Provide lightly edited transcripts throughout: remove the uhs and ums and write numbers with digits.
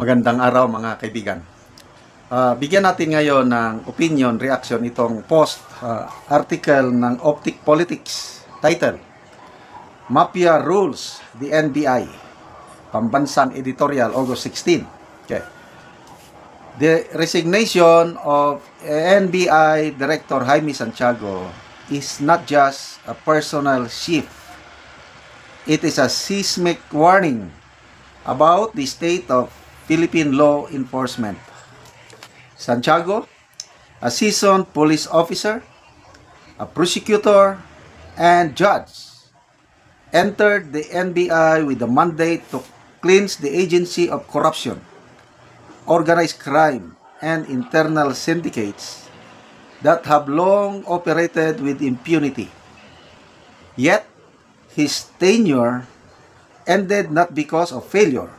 Magandang araw mga kaibigan. Bigyan natin ngayon ng opinion, reaction itong post article ng Optic Politics. Title, Mafia Rules the NBI. Pambansang editorial, August 16. Okay. The resignation of NBI Director Jaime Santiago is not just a personal shift. It is a seismic warning about the state of Philippine law enforcement. Santiago, a seasoned police officer, a prosecutor, and judge, entered the NBI with the mandate to cleanse the agency of corruption, organized crime, and internal syndicates that have long operated with impunity. Yet, his tenure ended not because of failure,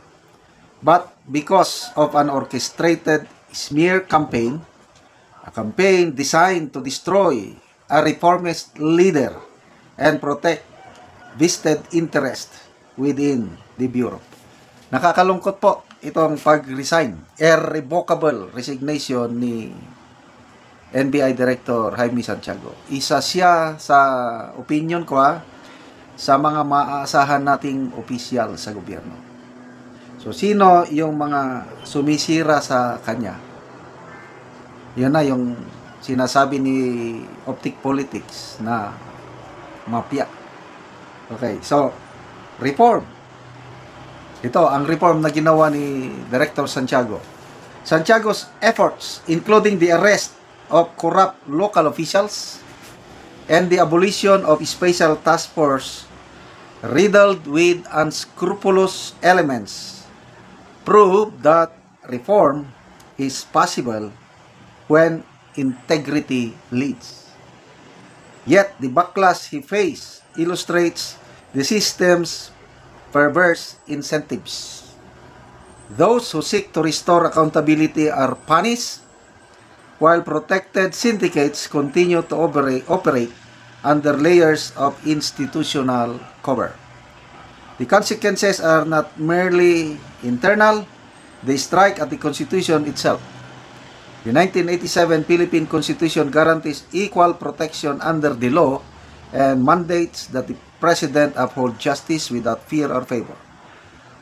but because of an orchestrated smear campaign, a campaign designed to destroy a reformist leader and protect vested interest within the Bureau. Nakakalungkot po itong pag-resign, irrevocable resignation ni NBI Director Jaime Santiago. Isa siya sa opinion ko sa mga maaasahan nating opisyal sa gobyerno. So, sino yung mga sumisira sa kanya? Yan na yung sinasabi ni Optic Politics na mafia. Okay, so, reform. Ito, ang reform na ginawa ni Director Santiago. Santiago's efforts, including the arrest of corrupt local officials and the abolition of Special Task Force riddled with unscrupulous elements, prove that reform is possible when integrity leads. Yet, the backlash he faced illustrates the system's perverse incentives. Those who seek to restore accountability are punished, while protected syndicates continue to operate under layers of institutional cover. The consequences are not merely internal, they strike at the Constitution itself. The 1987 Philippine Constitution guarantees equal protection under the law and mandates that the President uphold justice without fear or favor.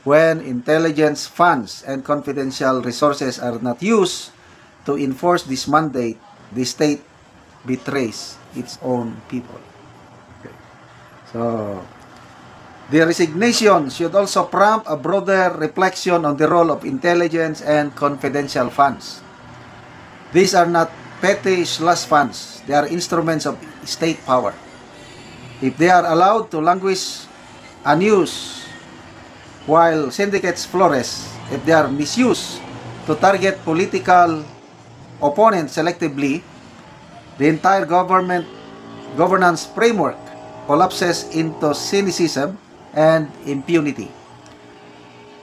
When intelligence funds and confidential resources are not used to enforce this mandate, the state betrays its own people. Okay. So, the resignation should also prompt a broader reflection on the role of intelligence and confidential funds. These are not petty slush funds. They are instruments of state power. If they are allowed to languish unused while syndicates flourish, if they are misused to target political opponents selectively, the entire governance framework collapses into cynicism and impunity.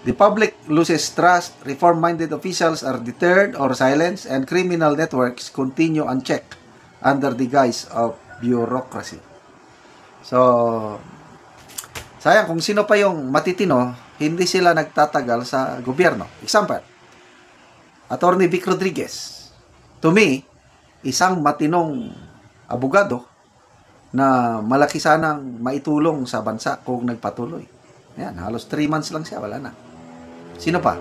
The public loses trust, reform-minded officials are deterred or silenced, and criminal networks continue unchecked under the guise of bureaucracy. So, sayang kung sino pa yung matitino, hindi sila nagtatagal sa gobyerno. Example, Attorney Vic Rodriguez. To me, isang matinong abogado na malaki sanang maitulong sa bansa kung nagpatuloy. Yan, halos 3 months lang siya, wala na. Sino pa?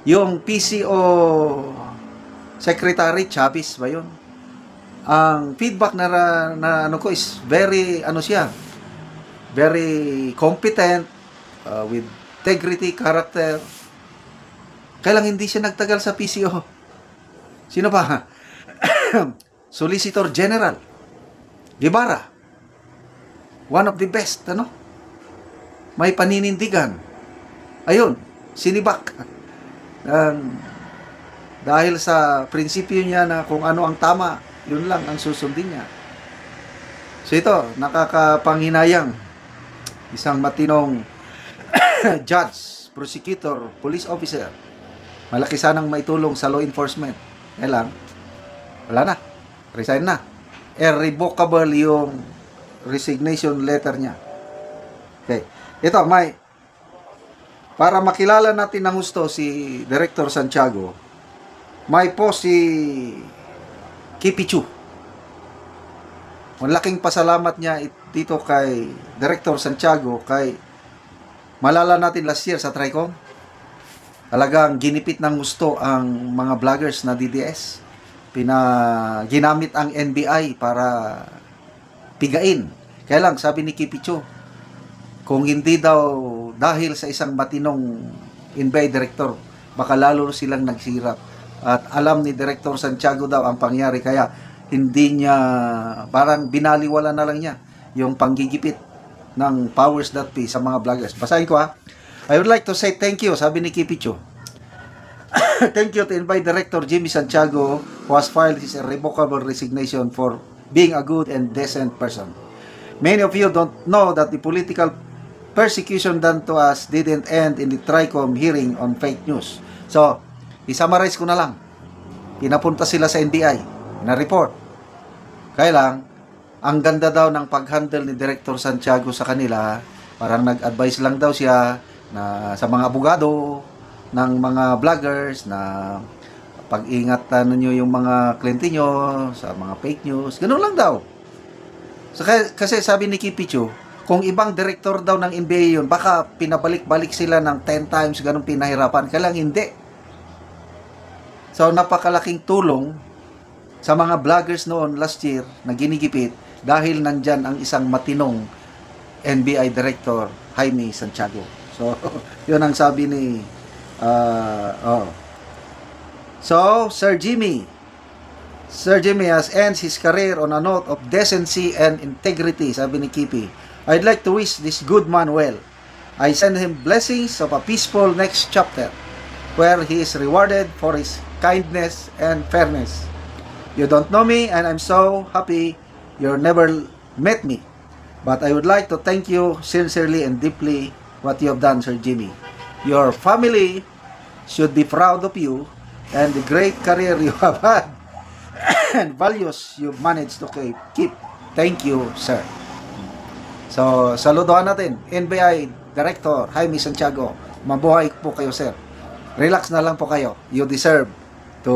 Yung PCO Secretary Chavez ba yun? Ang feedback na ano ko is very, very competent, with integrity, character. Kailang hindi siya nagtagal sa PCO. Sino pa? Solicitor General Guevara, one of the best, may paninindigan. Ayun, sinibak. Dahil sa prinsipyo niya na kung ano ang tama, yun lang ang susundin niya. So ito, nakakapanghinayang. Isang matinong judge, prosecutor, police officer, malaki sanang maitulong sa law enforcement. Kaya lang, wala na. Resign na. Irrevocable yung resignation letter niya. Okay. Ito, may para makilala natin ng gusto si Director Santiago, may po si Kipichu. Malaking pasalamat niya dito kay Director Santiago, kay malala natin last year sa TRICOM, talagang ginipit ng gusto ang mga vloggers na DDS. Ginamit ang NBI para pigain. Kaya lang, sabi ni Kipichu, kung hindi daw dahil sa isang matinong NBI director, baka lalo silang nagsirap. At alam ni Director Santiago daw ang pangyari, kaya hindi niya, parang binaliwala na lang niya yung panggigipit ng powers that be sa mga vloggers. Basahin ko ha. I would like to say thank you, sabi ni Kipichu. Thank you to invite Director Jimmy Santiago, who has filed his irrevocable resignation for being a good and decent person. Many of you don't know that the political persecution done to us didn't end in the TRICOM hearing on fake news. So, i-summarize ko na lang. Pinapunta sila sa NBI, na-report. Kaya lang, ang ganda daw ng pag-handle ni Director Santiago sa kanila, parang nag-advise lang daw siya na sa mga abogado, ng mga vloggers na pag-ingat ninyo yung mga kliyente nyo sa mga fake news. Ganun lang daw. So, kasi sabi ni Kipichu, kung ibang director daw ng NBA yun, baka pinabalik-balik sila ng 10 times ganun pinahirapan. Kaya lang hindi. So, napakalaking tulong sa mga vloggers noon last year na ginigipit dahil nandyan ang isang matinong NBI director, Jaime Santiago. So, yun ang sabi ni So, Sir Jimmy has ends his career on a note of decency and integrity, sabi ni Kipi. I'd like to wish this good man well. I send him blessings of a peaceful next chapter where he is rewarded for his kindness and fairness. You don't know me and I'm so happy you never met me. But I would like to thank you sincerely and deeply what you have done, Sir Jimmy. Your family should be proud of you and the great career you have had and values you've managed to keep. Thank you, sir. So, saludohan natin, NBI Director Jaime Santiago. Mabuhay po kayo, sir. Relax na lang po kayo. You deserve to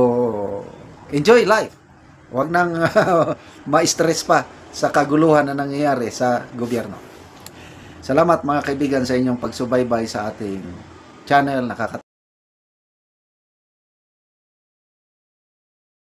enjoy life. Huwag nang ma-stress pa sa kaguluhan na nangyayari sa gobyerno. Salamat mga kaibigan sa inyong pagsubaybay sa ating channel.